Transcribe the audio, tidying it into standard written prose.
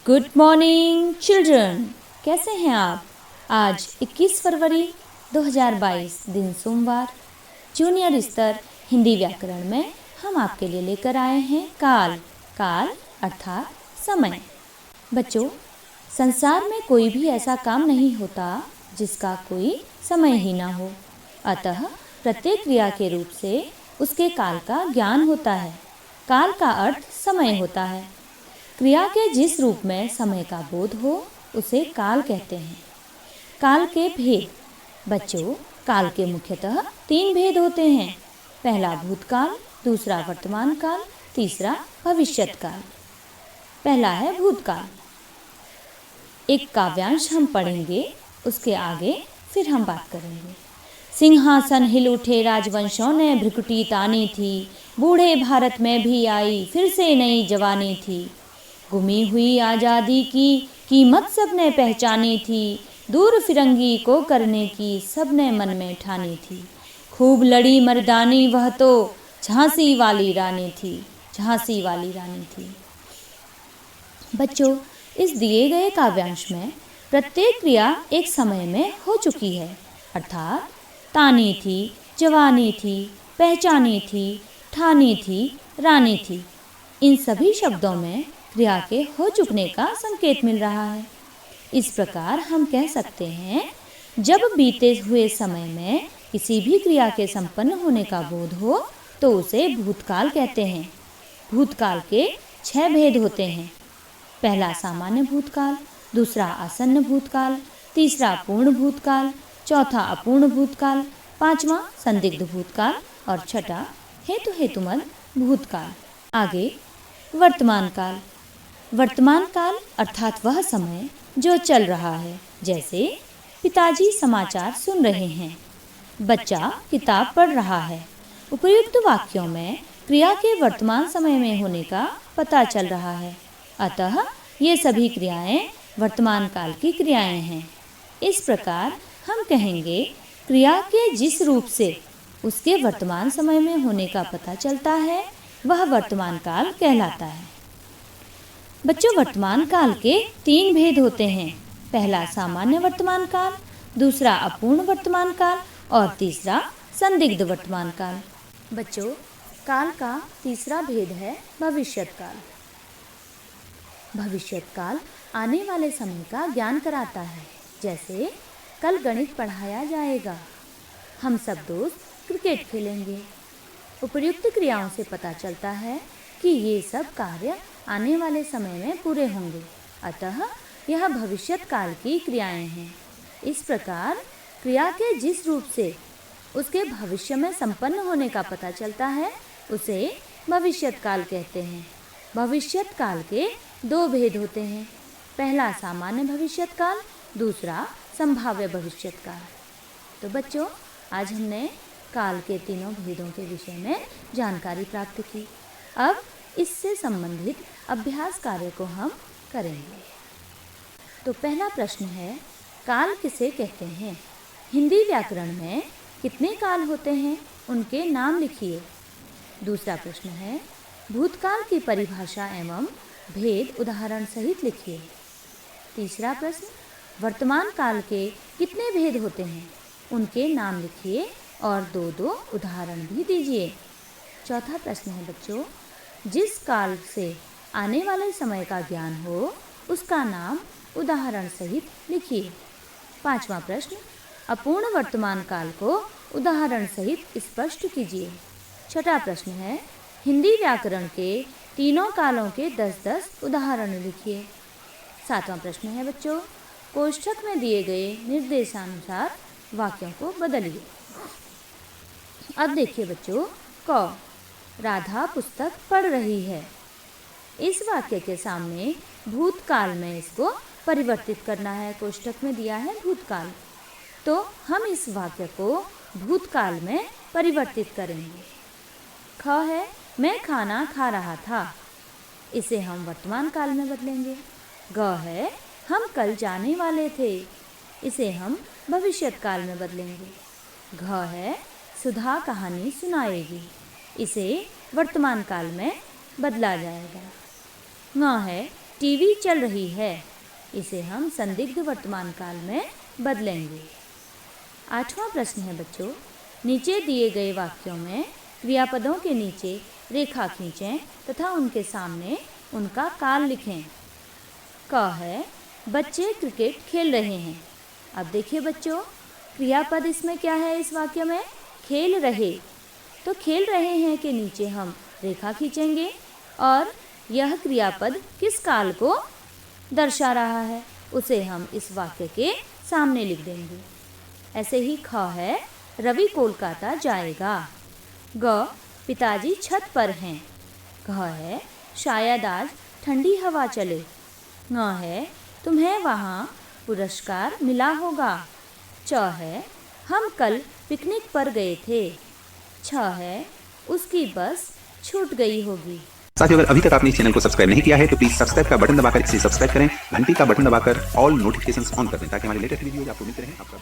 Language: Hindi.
गुड मॉर्निंग चिल्ड्रन, कैसे हैं आप। आज 21 फरवरी 2022 दिन सोमवार, जूनियर स्तर हिंदी व्याकरण में हम आपके लिए लेकर आए हैं काल अर्थात समय। बच्चों, संसार में कोई भी ऐसा काम नहीं होता जिसका कोई समय ही ना हो। अतः प्रत्येक क्रिया के रूप से उसके काल का ज्ञान होता है। काल का अर्थ समय होता है। क्रिया के जिस रूप में समय का बोध हो उसे काल कहते हैं। काल के भेद। बच्चों, काल के मुख्यतः 3 भेद होते हैं। पहला भूतकाल, दूसरा वर्तमान काल, तीसरा भविष्यत काल। पहला है भूतकाल। एक काव्यांश हम पढ़ेंगे, उसके आगे फिर हम बात करेंगे। सिंहासन हिल उठे राजवंशों ने भ्रिकुटी तानी थी, बूढ़े भारत में भी आई फिर से नई जवानी थी। गुमी हुई आज़ादी की कीमत सबने पहचानी थी, दूर फिरंगी को करने की सबने मन में ठानी थी। खूब लड़ी मर्दानी वह तो झांसी वाली रानी थी, झांसी वाली रानी थी। बच्चों, इस दिए गए काव्यांश में प्रत्येक क्रिया एक समय में हो चुकी है, अर्थात तानी थी, जवानी थी, पहचानी थी, ठानी थी, रानी थी। इन सभी शब्दों में क्रिया के हो चुकने का संकेत मिल रहा है। इस प्रकार हम कह सकते हैं, जब बीते हुए समय में किसी भी क्रिया के संपन्न होने का बोध हो तो उसे भूतकाल कहते हैं। भूतकाल के 6 भेद होते हैं। पहला सामान्य भूतकाल, दूसरा आसन्न भूतकाल, तीसरा पूर्ण भूतकाल, चौथा अपूर्ण भूतकाल, पांचवा संदिग्ध भूतकाल और छठा हेतुमद भूतकाल। आगे वर्तमान काल। वर्तमान काल अर्थात वह समय जो चल रहा है, जैसे पिताजी समाचार सुन रहे हैं, बच्चा किताब पढ़ रहा है। उपयुक्त वाक्यों में क्रिया के वर्तमान समय में होने का पता चल रहा है। अतः ये सभी क्रियाएं वर्तमान काल की क्रियाएं हैं। इस प्रकार हम कहेंगे, क्रिया के जिस रूप से उसके वर्तमान समय में होने का पता चलता है वह वर्तमान काल कहलाता है। बच्चों, वर्तमान काल के 3 भेद होते हैं। पहला सामान्य वर्तमान काल, दूसरा अपूर्ण वर्तमान काल और तीसरा संदिग्ध वर्तमान काल। बच्चों, काल का तीसरा भेद है भविष्यत काल। भविष्यत काल आने वाले समय का ज्ञान कराता है। जैसे कल गणित पढ़ाया जाएगा, हम सब दोस्त क्रिकेट खेलेंगे। उपर्युक्त क्रियाओं से पता चलता है कि ये सब कार्य आने वाले समय में पूरे होंगे। अतः यह भविष्यत काल की क्रियाएं हैं। इस प्रकार क्रिया के जिस रूप से उसके भविष्य में संपन्न होने का पता चलता है उसे भविष्यत काल कहते हैं। भविष्यत काल के 2 भेद होते हैं। पहला सामान्य भविष्यत काल, दूसरा संभाव्य भविष्यत काल। तो बच्चों, आज हमने काल के तीनों भेदों के विषय में जानकारी प्राप्त की। अब इससे संबंधित अभ्यास कार्य को हम करेंगे। तो पहला प्रश्न है, काल किसे कहते हैं। हिंदी व्याकरण में कितने काल होते हैं, उनके नाम लिखिए। दूसरा प्रश्न है, भूतकाल की परिभाषा एवं भेद उदाहरण सहित लिखिए। तीसरा प्रश्न, वर्तमान काल के कितने भेद होते हैं, उनके नाम लिखिए और 2-2 उदाहरण भी दीजिए। चौथा प्रश्न है बच्चों, जिस काल से आने वाले समय का ज्ञान हो उसका नाम उदाहरण सहित लिखिए। पांचवा प्रश्न, अपूर्ण वर्तमान काल को उदाहरण सहित स्पष्ट कीजिए। छठा प्रश्न है, हिंदी व्याकरण के तीनों कालों के 10-10 उदाहरण लिखिए। सातवां प्रश्न है बच्चों, कोष्ठक में दिए गए निर्देशानुसार वाक्यों को बदलिए। अब देखिए बच्चों, क, राधा पुस्तक पढ़ रही है। इस वाक्य के सामने भूतकाल में इसको परिवर्तित करना है। कोष्ठक में दिया है भूतकाल, तो हम इस वाक्य को भूतकाल में परिवर्तित करेंगे। ख है, मैं खाना खा रहा था, इसे हम वर्तमान काल में बदलेंगे। ग है, हम कल जाने वाले थे, इसे हम भविष्यत काल में बदलेंगे। घ है, सुधा कहानी सुनाएगी, इसे वर्तमान काल में बदला जाएगा। ङ है, टीवी चल रही है। इसे हम संदिग्ध वर्तमान काल में बदलेंगे। 8वां प्रश्न है बच्चों, नीचे दिए गए वाक्यों में क्रियापदों के नीचे रेखा खींचें तथा उनके सामने उनका काल लिखें। क है, बच्चे क्रिकेट खेल रहे हैं। अब देखिए बच्चों, क्रियापद इसमें क्या है? इस वाक्य में खेल रहे। तो खेल रहे हैं के नीचे हम रेखा खींचेंगे और यह क्रियापद किस काल को दर्शा रहा है उसे हम इस वाक्य के सामने लिख देंगे। ऐसे ही ख है, रवि कोलकाता जाएगा। ग, पिताजी छत पर हैं। घ है, शायद आज ठंडी हवा चले। ङ है, तुम्हें वहाँ पुरस्कार मिला होगा। च है, हम कल पिकनिक पर गए थे। छ है, उसकी बस छूट गई होगी। साथियों, अगर अभी तक आपने इस चैनल को सब्सक्राइब नहीं किया है तो प्लीज सब्सक्राइब का बटन दबाकर इसे सब्सक्राइब करें, घंटी का बटन दबाकर ऑल नोटिफिकेशंस ऑन कर दें ताकि हमारे लेटेस्ट वीडियोज आपको मिलते रहें। आपका